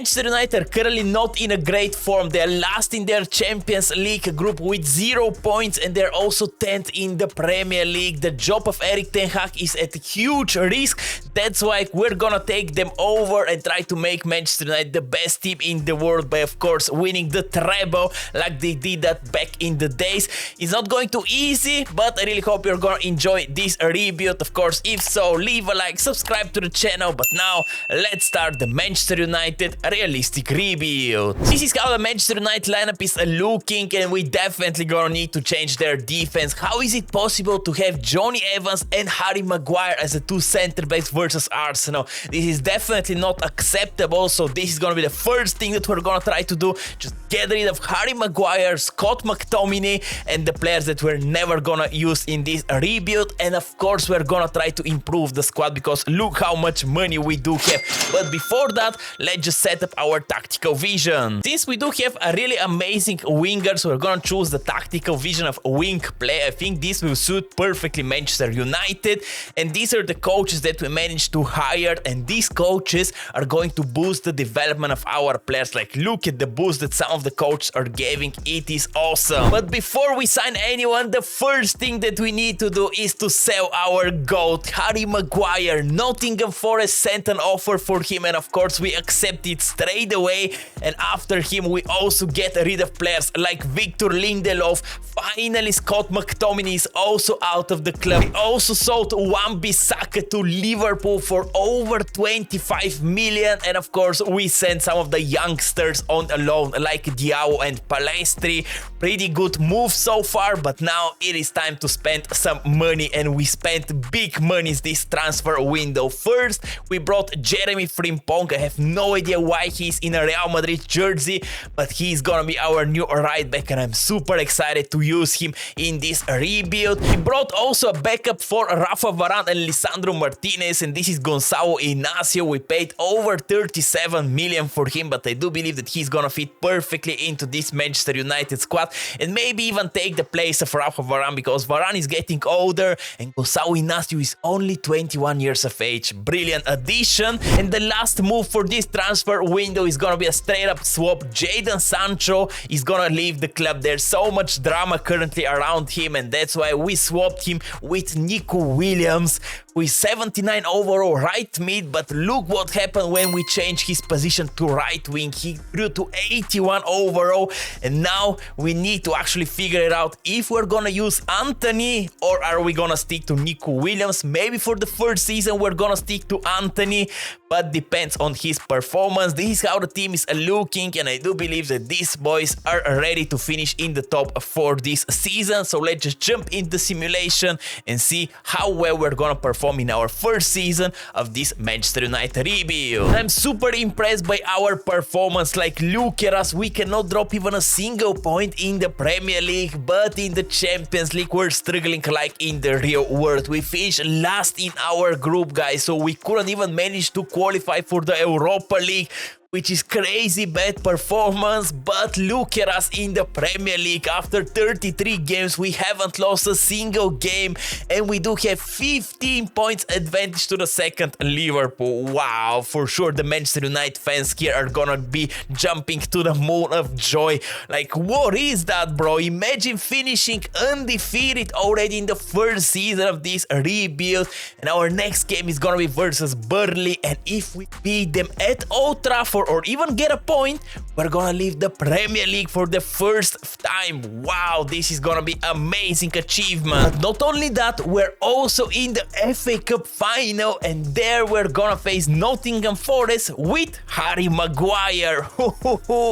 Manchester United are currently not in a great form. They're last in their Champions League group with 0 points, and they're also 10th in the Premier League. The job of Erik ten Hag is at huge risk. That's why we're gonna take them over and try to make Manchester United the best team in the world by, of course, winning the treble like they did that back in the days. It's not going to easy, but I really hope you're gonna enjoy this rebuild. Of course, if so, leave a like, subscribe to the channel. But now let's start the Manchester United realistic rebuild. This is how the Manchester United lineup is looking, and we definitely gonna need to change their defense. How is it possible to have Johnny Evans and Harry Maguire as the two center backs versus Arsenal? This is definitely not acceptable, so this is gonna be the first thing that we're gonna try to do. Just get rid of Harry Maguire, Scott McTominay, and the players that we're never gonna use in this rebuild. And of course, we're gonna try to improve the squad because look how much money we do have. But before that, let's just set up our tactical vision. Since we do have a really amazing winger, so we're gonna choose the tactical vision of wing play. I think this will suit perfectly Manchester United, and these are the coaches that we managed to hire, and these coaches are going to boost the development of our players. Like, look at the boost that some of the coaches are giving. It is awesome. But before we sign anyone, the first thing that we need to do is to sell our GOAT, Harry Maguire. Nottingham Forest sent an offer for him, and of course we accept it straight away. And after him, we also get rid of players like Victor Lindelof. Finally, Scott McTominay is also out of the club. We also sold Wan-Bissaka to Liverpool for over 25 million. And of course, we sent some of the youngsters on a loan like Diao and Palestri. Pretty good move so far, but now it is time to spend some money, and we spent big monies this transfer window. First, we brought Jeremy Frimpong. I have no idea why he's in a Real Madrid jersey, but he's gonna be our new right back, and I'm super excited to use him in this rebuild. We brought also a backup for Rafa Varane and Lisandro Martinez, and this is Gonzalo Inacio. We paid over 37 million for him, but I do believe that he's gonna fit perfectly into this Manchester United squad and maybe even take the place of Rafa Varane, because Varane is getting older and Gonzalo Inacio is only 21 years of age. Brilliant addition. And the last move for this transfer window is gonna be a straight up swap. Jadon Sancho is gonna leave the club. There's so much drama currently around him, and that's why we swapped him with Nico Williams, who is 79 overall right mid. But look what happened when we changed his position to right wing. He grew to 81 overall, and now we need to actually figure it out if we're gonna use Anthony or are we gonna stick to Nico Williams. Maybe for the first season we're gonna stick to Anthony, but depends on his performance. This is how the team is looking, and I do believe that these boys are ready to finish in the top for this season. So let's just jump into the simulation and see how well we're gonna perform in our first season of this Manchester United rebuild. I'm super impressed by our performance. Like, look at us, we cannot drop even a single point in the Premier League, but in the Champions League we're struggling like in the real world. We finished last in our group, guys, so we couldn't even manage to qualify for the Europa League, which is crazy bad performance. But look at us in the Premier League. After 33 games, we haven't lost a single game, and we do have 15 points advantage to the second Liverpool. Wow, for sure the Manchester United fans here are gonna be jumping to the moon of joy. Like, what is that, bro? Imagine finishing undefeated already in the first season of this rebuild, and our next game is gonna be versus Burnley, and if we beat them at Old Trafford or even get a point, we're gonna leave the Premier League for the first time. Wow, this is gonna be amazing achievement. But not only that, we're also in the FA Cup final, and there we're gonna face Nottingham Forest with Harry Maguire.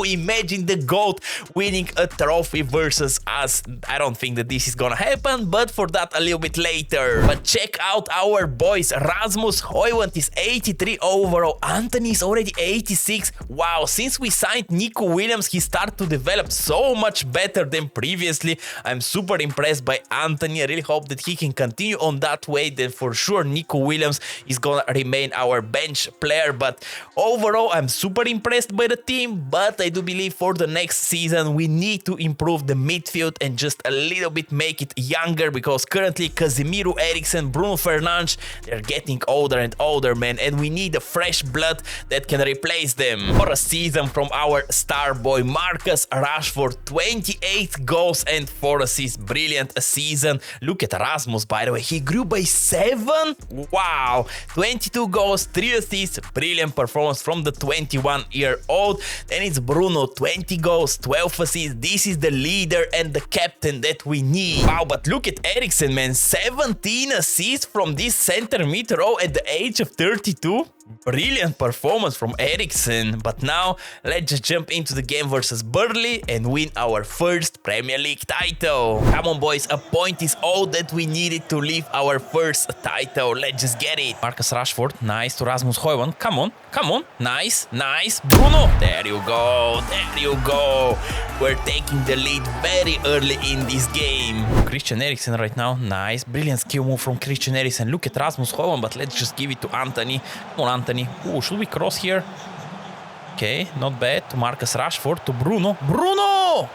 Imagine the GOAT winning a trophy versus us. I don't think that this is gonna happen, but for that a little bit later. But check out our boys. Rasmus Hojlund is 83 overall. Anthony is already 86. Wow, since we signed with Nico Williams, he started to develop so much better than previously. I'm super impressed by Anthony. I really hope that he can continue on that way. Then for sure Nico Williams is gonna remain our bench player. But overall, I'm super impressed by the team. But I do believe for the next season we need to improve the midfield and just a little bit make it younger, because currently Casemiro, Eriksen, Bruno Fernandes, they're getting older and older, man, and we need a fresh blood that can replace them. For a season from our star boy Marcus Rashford, 28 goals and 4 assists. Brilliant a season. Look at Rasmus, by the way, he grew by 7. Wow, 22 goals, 3 assists. Brilliant performance from the 21-year-old. Then it's Bruno, 20 goals, 12 assists. This is the leader and the captain that we need. Wow, but look at Eriksen, man, 17 assists from this center mid row at the age of 32. Brilliant performance from Eriksen. But now let's just jump into the game versus Burnley and win our first Premier League title. Come on boys, a point is all that we needed to lift our first title. Let's just get it. Marcus Rashford, nice to Rasmus Hojlund. Come on, come on, nice, nice. Bruno, there you go, there you go. We're taking the lead very early in this game. Christian Eriksen right now, nice, brilliant skill move from Christian Eriksen. Look at Rasmus Hojlund, but let's just give it to Anthony. Come on, Anthony. Ooh, should we cross here? Okay, not bad. To Marcus Rashford, to Bruno. Bruno!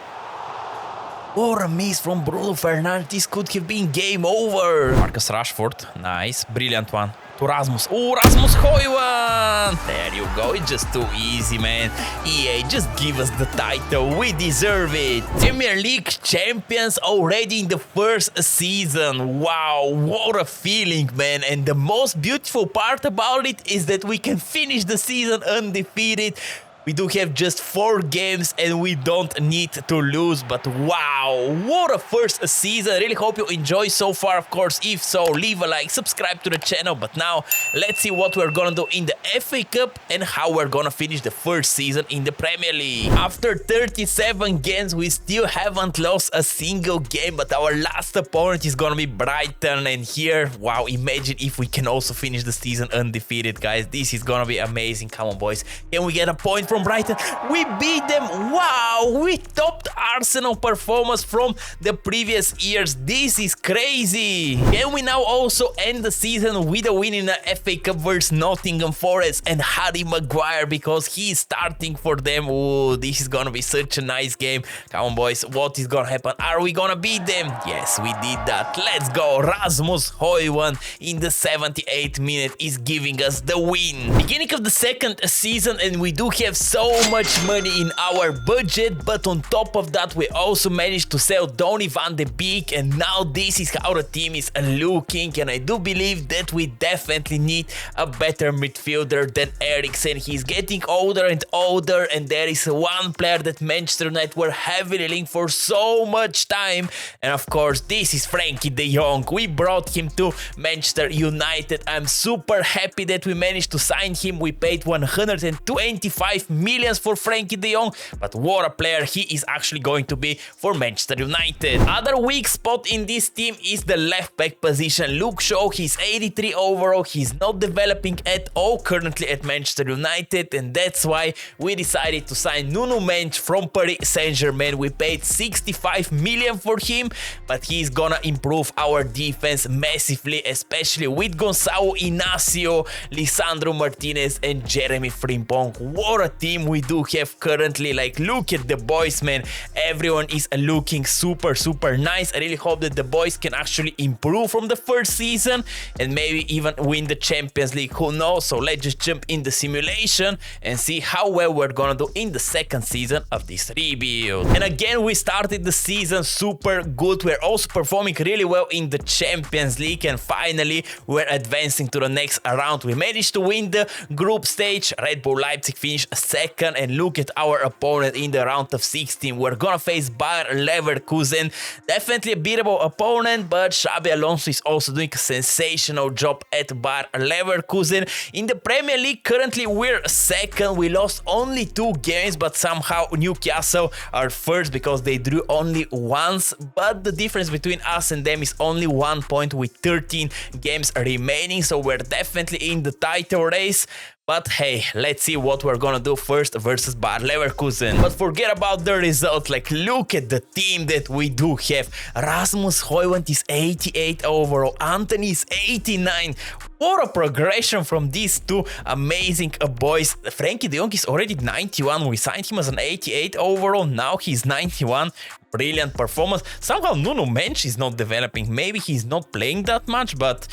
What a miss from Bruno Fernandes. This could have been game over. Marcus Rashford, nice, brilliant one. To Rasmus. Oh, Rasmus Hojlund! There you go. It's just too easy, man. EA, just give us the title. We deserve it. Premier League champions already in the first season. Wow, what a feeling, man. And the most beautiful part about it is that we can finish the season undefeated. We do have just 4 games and we don't need to lose. But wow, what a first season. I really hope you enjoy so far. Of course, if so, leave a like, subscribe to the channel. But now, let's see what we're gonna do in the FA Cup and how we're gonna finish the first season in the Premier League. After 37 games, we still haven't lost a single game. But our last opponent is gonna be Brighton. And here, wow, imagine if we can also finish the season undefeated, guys. This is gonna be amazing. Come on, boys. Can we get a point from Brighton? We beat them. Wow, we topped Arsenal performance from the previous years. This is crazy. Can we now also end the season with a win in the FA Cup versus Nottingham Forest and Harry Maguire, because he's starting for them? Oh, this is gonna be such a nice game. Come on, boys, what is gonna happen? Are we gonna beat them? Yes, we did that. Let's go. Rasmus Hojlund in the 78th minute is giving us the win. Beginning of the second season, and we do have so much money in our budget, but on top of that we also managed to sell Donny van de Beek, and now this is how the team is looking. And I do believe that we definitely need a better midfielder than Eriksen. He's getting older and older, and there is one player that Manchester United were heavily linked for so much time, and of course this is Frankie de Jong. We brought him to Manchester United. I'm super happy that we managed to sign him. We paid 125 million for Frankie de Jong, but what a player he is actually going to be for Manchester United. Other weak spot in this team is the left back position. Luke Shaw, he's 83 overall, he's not developing at all currently at Manchester United, and that's why we decided to sign Nuno Mendes from Paris Saint-Germain. We paid 65 million for him, but he's gonna improve our defense massively, especially with Gonçalo Inácio, Lisandro Martinez and Jeremy Frimpong. What a team we do have currently. Like, look at the boys, man. Everyone is looking super nice. I really hope that the boys can actually improve from the first season and maybe even win the Champions League. Who knows? So let's just jump in the simulation and see how well we're gonna do in the second season of this rebuild. And again, we started the season super good. We're also performing really well in the Champions League, and finally we're advancing to the next round. We managed to win the group stage. Red Bull Leipzig finished second, and look at our opponent in the round of 16. We're gonna face Bayer Leverkusen. Definitely a beatable opponent, but Xabi Alonso is also doing a sensational job at Bayer Leverkusen. In the Premier League, currently we're second. We lost only 2 games, but somehow Newcastle are first because they drew only once. But the difference between us and them is only 1 point with 13 games remaining, so we're definitely in the title race. But hey, let's see what we're gonna do first versus Bayer Leverkusen. But forget about the result, like look at the team that we do have. Rasmus Hojlund is 88 overall, Anthony is 89. What a progression from these two amazing boys. Frankie de Jong is already 91, we signed him as an 88 overall, now he's 91. Brilliant performance. Somehow Nuno Mensch is not developing, maybe he's not playing that much, but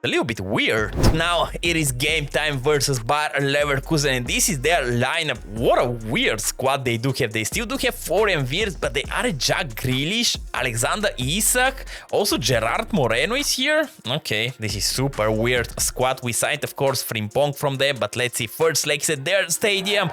a little bit weird. Now it is game time versus Bayer Leverkusen, and this is their lineup. What a weird squad they do have. They still do have Florian Wirtz, but they are Jack Grealish, Alexander Isak, also Gerard Moreno is here. Okay, this is super weird squad. We signed, of course, Frimpong from them, but let's see. First legs at their stadium.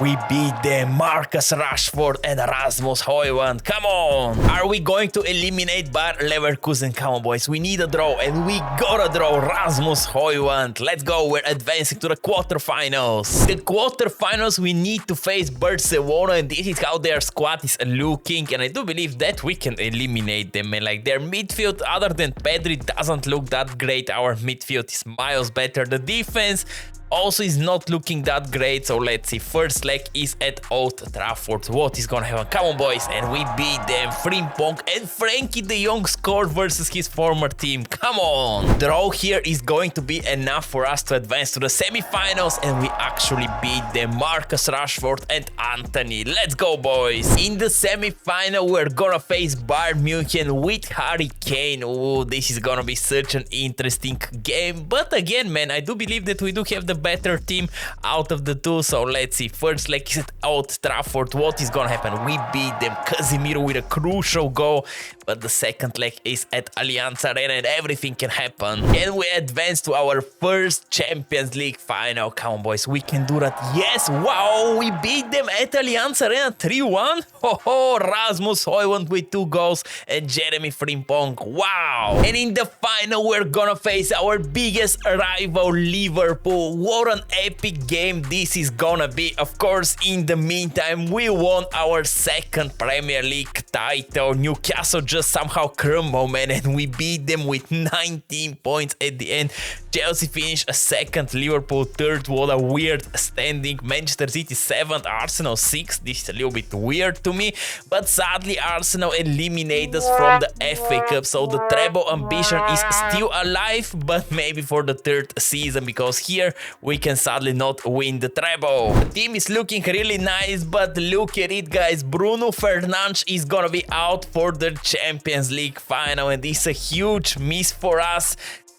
We beat them, Marcus Rashford and Rasmus Hojlund. Come on! Are we going to eliminate Bayer Leverkusen? Come on, boys. We need a draw, and we got a draw. Rasmus Hojlund. Let's go. We're advancing to the quarterfinals. The quarterfinals, we need to face Barcelona, and this is how their squad is looking. And I do believe that we can eliminate them. And like their midfield, other than Pedri, doesn't look that great. Our midfield is miles better. The defense also is not looking that great, so let's see. First leg is at Old Trafford. What is gonna happen? Come on, boys, and we beat them. Frimpong and Frankie de Jong scored versus his former team. Come on! Draw here is going to be enough for us to advance to the semi-finals, and we actually beat them. Marcus Rashford and Anthony. Let's go, boys! In the semi-final, we're gonna face Bayern Munich with Harry Kane. Oh, this is gonna be such an interesting game. But again, man, I do believe that we do have the better team out of the two, so let's see. First leg is at Old Trafford. What is gonna happen? We beat them. Casemiro with a crucial goal, but the second leg is at Allianz Arena and everything can happen. And we advance to our first Champions League final. Come on, boys, we can do that. Yes, wow, we beat them at Allianz Arena 3-1. Ho, Rasmus Hojlund with 2 goals and Jeremy Frimpong. Wow. And in the final, we're gonna face our biggest rival, Liverpool. What an epic game this is gonna be. Of course, in the meantime, we won our second Premier League title. Newcastle just somehow crumbled, man, and we beat them with 19 points at the end. Chelsea finished a second, Liverpool third. What a weird standing. Manchester City 7th, Arsenal 6th. This is a little bit weird to me, but sadly Arsenal eliminated us from the FA Cup, so the treble ambition is still alive, but maybe for the 3rd season, because here we can sadly not win the treble. The team is looking really nice, but look at it, guys. Bruno Fernandes is gonna be out for the Champions League final, and this is a huge miss for us.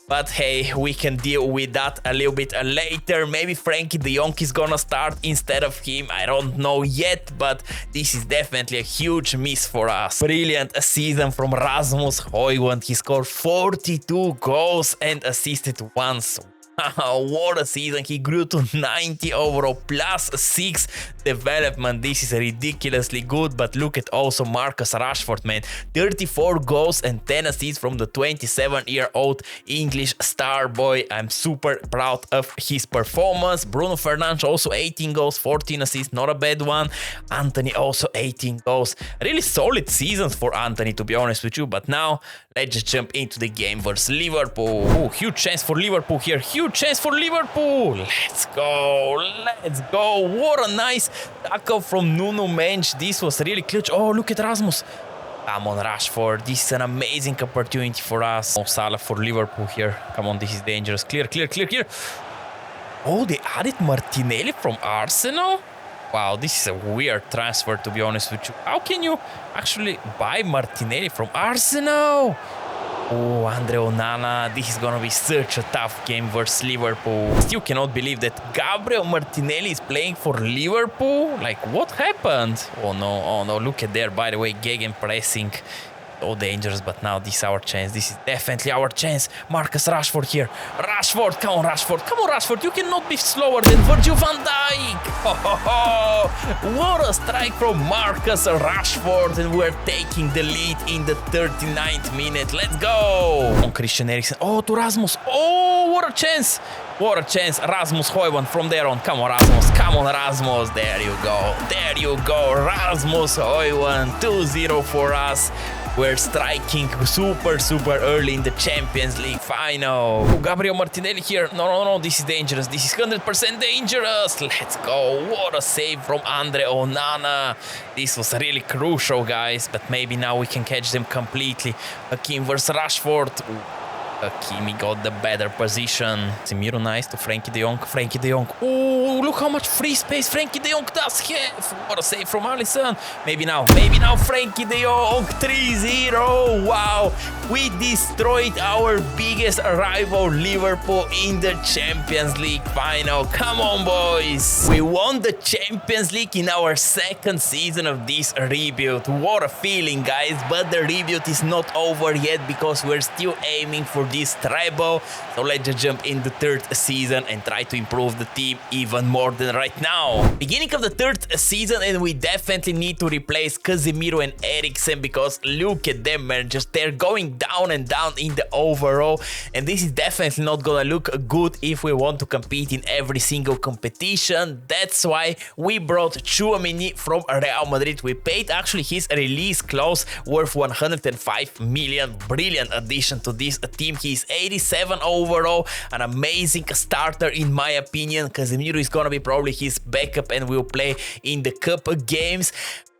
But hey, we can deal with that a little bit later. Maybe Frankie de Jong is gonna start instead of him. I don't know yet, but this is definitely a huge miss for us. Brilliant season from Rasmus Hojlund. He scored 42 goals and assisted once. What a season. He grew to 90 overall, plus 6 development. This is ridiculously good. But look at also Marcus Rashford, man. 34 goals and 10 assists from the 27-year-old English star boy. I'm super proud of his performance. Bruno Fernandes also 18 goals, 14 assists, not a bad one. Anthony also 18 goals. Really solid seasons for Anthony, to be honest with you. But now let's just jump into the game versus Liverpool. Oh, huge chance for Liverpool here. Huge chance for Liverpool. Let's go. Let's go. What a nice tackle from Nuno Mensch. This was really clutch. Oh, look at Rasmus. Come on, Rashford. This is an amazing opportunity for us. Oh, Salah for Liverpool here. Come on, this is dangerous. Clear, clear, clear, clear. Oh, they added Martinelli from Arsenal? Wow, this is a weird transfer, to be honest with you. How can you actually buy Martinelli from Arsenal? Oh, Andre Onana, this is gonna be such a tough game versus Liverpool. Still cannot believe that Gabriel Martinelli is playing for Liverpool. Like, what happened? Oh no, look at there, by the way, gegenpressing. So dangerous, but now this is our chance. This is definitely our chance. Marcus Rashford here. Rashford, come on, Rashford. Come on, Rashford. You cannot be slower than Virgil van Dijk. What a strike from Marcus Rashford. And we're taking the lead in the 39th minute. Let's go. On Christian Eriksen. Oh, to Rasmus. Oh, what a chance. What a chance. Rasmus Hojlund from there on. Come on, Rasmus. Come on, Rasmus. There you go. There you go. Rasmus Hojlund. 2-0 for us. We're striking super early in the Champions League final. Oh, Gabriel Martinelli here. No, this is dangerous. This is 100% dangerous. Let's go. What a save from Andre Onana. This was really crucial, guys, but maybe now we can catch them completely. Hakim versus Rashford. Ooh. Hakimi got the better position. Casemiro nice to Frankie de Jong. Frankie de Jong. Oh, look how much free space Frankie de Jong does have. What a save from Alisson. Maybe now Frankie de Jong. 3-0. Wow. We destroyed our biggest rival Liverpool in the Champions League final. Come on, boys. We won the Champions League in our second season of this rebuild. What a feeling, guys. But the rebuild is not over yet because we're still aiming for this treble. So let's just jump in the third season and try to improve the team even more than right now. Beginning of the third season, and we definitely need to replace Casemiro and Eriksen because look at them, man. Just they're going down and down in the overall, and this is definitely not gonna look good if we want to compete in every single competition. That's why we brought Tchouaméni from Real Madrid. We paid actually his release clause worth 105 million. Brilliant addition to this team. He's 87 overall, an amazing starter in my opinion. Casemiro is gonna be probably his backup and will play in the cup games.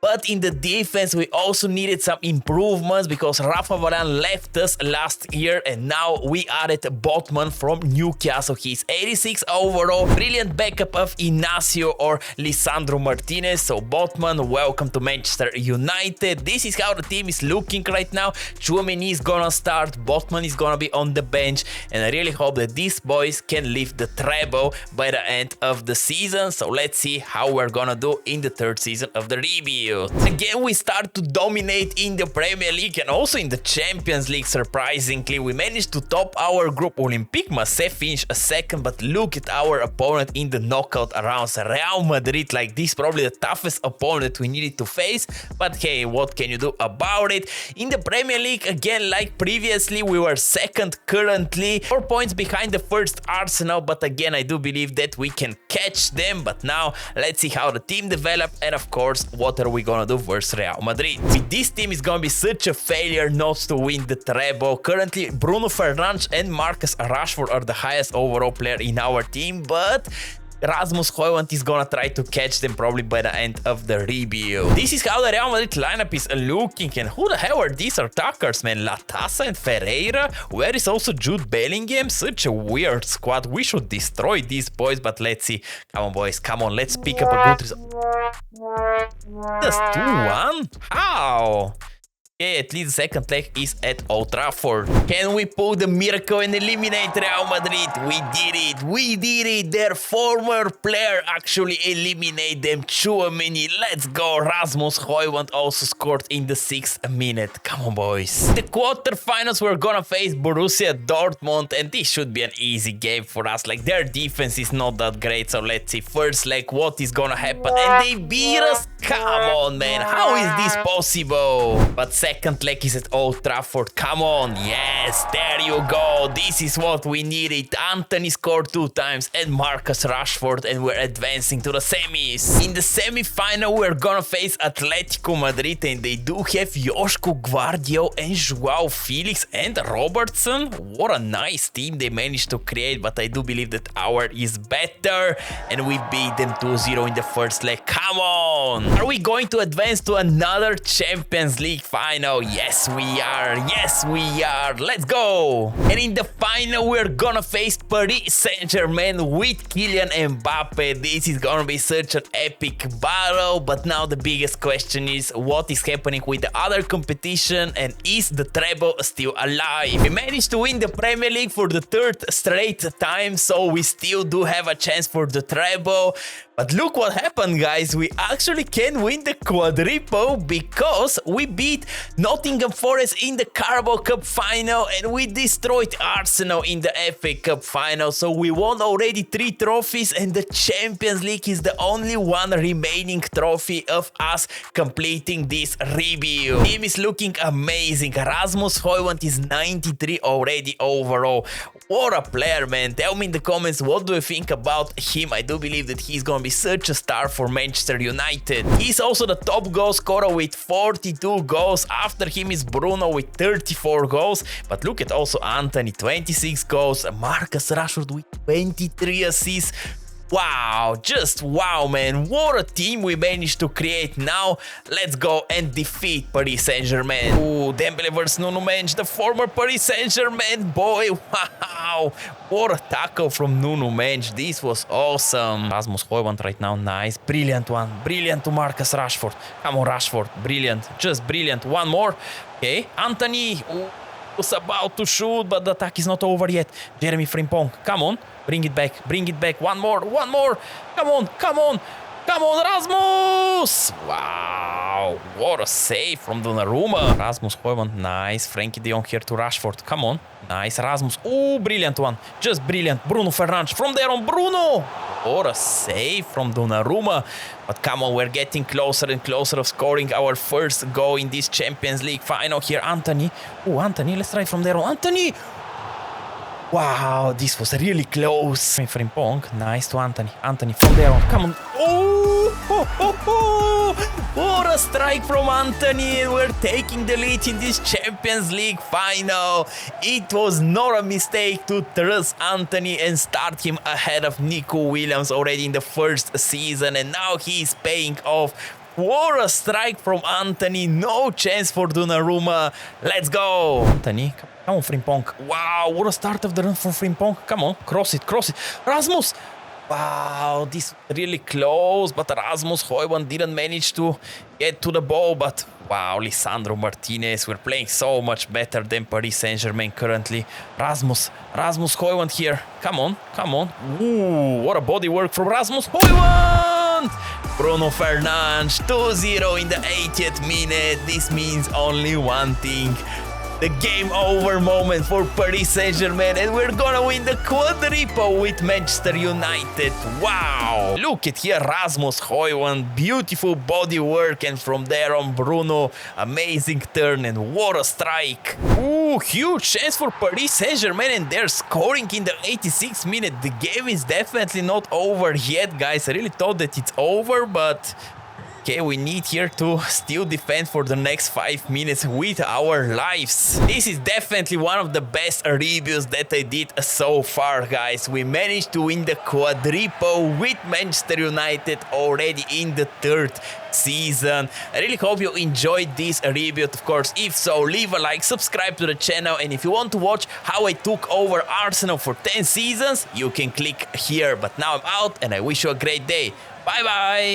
But in the defense, we also needed some improvements because Rafa Varane left us last year, and now we added Botman from Newcastle. He's 86 overall, brilliant backup of Inacio or Lisandro Martinez. So Botman, welcome to Manchester United. This is how the team is looking right now. Tchouaméni is gonna start, Botman is gonna be on the bench, and I really hope that these boys can lift the treble by the end of the season. So let's see how we're gonna do in the third season of the rebuild. Again, we start to dominate in the Premier League and also in the Champions League. Surprisingly, we managed to top our group. Olympique Marseille finished a second, but look at our opponent in the knockout rounds. Real Madrid, like this, probably the toughest opponent we needed to face. But hey, what can you do about it? In the Premier League, again, like previously, we were second currently, 4 points behind the first Arsenal. But again, I do believe that we can catch them. But now, let's see how the team develops, and of course, what are we gonna do versus Real Madrid. With this team, is gonna be such a failure not to win the treble. Currently, Bruno Fernandes and Marcus Rashford are the highest overall player in our team, but Rasmus Hojlund is gonna try to catch them probably by the end of the rebuild. This is how the Real Madrid lineup is looking, and who the hell are these attackers, man? Latasa and Ferreira? Where is also Jude Bellingham? Such a weird squad. We should destroy these boys, but let's see. Come on, boys, come on, let's pick up a good result. Just 2-1? How? Okay, at least the second leg is at Old Trafford. Can we pull the miracle and eliminate Real Madrid? We did it. We did it. Their former player actually eliminated them. Tchouaméni. Let's go. Rasmus Hojlund also scored in the 6th minute. Come on, boys. The quarterfinals, we're gonna face Borussia Dortmund, and this should be an easy game for us. Like, their defense is not that great, so let's see. First leg, what is gonna happen? And they beat us? Come on, man. How is this possible? But second leg is at Old Trafford. Come on. Yes, there you go. This is what we needed. Antony scored 2 times and Marcus Rashford, and we're advancing to the semis. In the semi-final, we're gonna face Atletico Madrid, and they do have Joško Gvardiol and João Felix and Robertson. What a nice team they managed to create, but I do believe that our is better, and we beat them 2-0 in the first leg. Come on. Are we going to advance to another Champions League final? Yes, we are. Yes, we are. Let's go. And in the final, we're gonna face Paris Saint-Germain with Kylian Mbappe. This is gonna be such an epic battle. But now the biggest question is, what is happening with the other competition, and is the treble still alive? We managed to win the Premier League for the 3rd straight time, so we still do have a chance for the treble. But look what happened, guys. We actually can win the quadruple because we beat Nottingham Forest in the Carabao Cup final, and we destroyed Arsenal in the FA Cup final. So we won already 3 trophies, and the Champions League is the only one remaining trophy of us completing this rebuild. Team is looking amazing. Rasmus Hojlund is 93 already overall. What a player, man. Tell me in the comments, what do you think about him? I do believe that he's gonna be such a star for Manchester United. He's also the top goal scorer with 42 goals. After him is Bruno with 34 goals. But look at also Antony, 26 goals. Marcus Rashford with 23 assists. Wow, just wow, man. What a team we managed to create. Now, let's go and defeat Paris Saint-Germain. Ooh, Dembele versus Nuno Mendes, the former Paris Saint-Germain boy. Wow, what a tackle from Nuno Mendes. This was awesome. Rasmus Hojlund right now, nice. Brilliant one. Brilliant to Marcus Rashford. Come on, Rashford. Brilliant. Just brilliant. One more. Okay, Antony. Ooh, was about to shoot, but the attack is not over yet. Jeremy Frimpong, come on. Bring it back, bring it back. One more, one more. Come on, come on. Come on, Rasmus! Wow, what a save from Donnarumma. Rasmus Hojlund, nice. Frankie de Jong here to Rashford. Come on. Nice, Rasmus. Oh, brilliant one. Just brilliant. Bruno Fernandes. From there on, Bruno. What a save from Donnarumma. But come on, we're getting closer and closer of scoring our first goal in this Champions League final here. Antony. Oh, Antony, let's try from there on. Antony! Wow, this was really close. Frimpong, nice to Antony. Antony from there on. Come on. Oh, ho, ho, ho. What a strike from Antony. We're taking the lead in this Champions League final. It was not a mistake to trust Antony and start him ahead of Nico Williams already in the first season. And now he's paying off. What a strike from Antony. No chance for Donnarumma. Let's go. Antony. Come on, Frimpong. Wow, what a start of the run for Frimpong. Come on, cross it, cross it. Rasmus! Wow, this really close, but Rasmus Hojlund didn't manage to get to the ball. But wow, Lisandro Martinez, we're playing so much better than Paris Saint-Germain currently. Rasmus Hojlund here. Come on, come on. Ooh, what a body work from Rasmus Hojlund! Bruno Fernandes, 2-0 in the 80th minute. This means only one thing. The game over moment for Paris Saint-Germain, and we're gonna win the quadruple with Manchester United. Wow! Look at here, Rasmus Hojlund, beautiful body work, and from there on Bruno, amazing turn, and what a strike. Ooh, huge chance for Paris Saint-Germain, and they're scoring in the 86th minute. The game is definitely not over yet, guys. I really thought that it's over, but okay, we need here to still defend for the next 5 minutes with our lives. This is definitely one of the best reviews that I did so far, guys. We managed to win the quadruple with Manchester United already in the 3rd season. I really hope you enjoyed this review. Of course, if so, leave a like, subscribe to the channel, and if you want to watch how I took over Arsenal for 10 seasons, you can click here. But now I'm out, and I wish you a great day. Bye bye!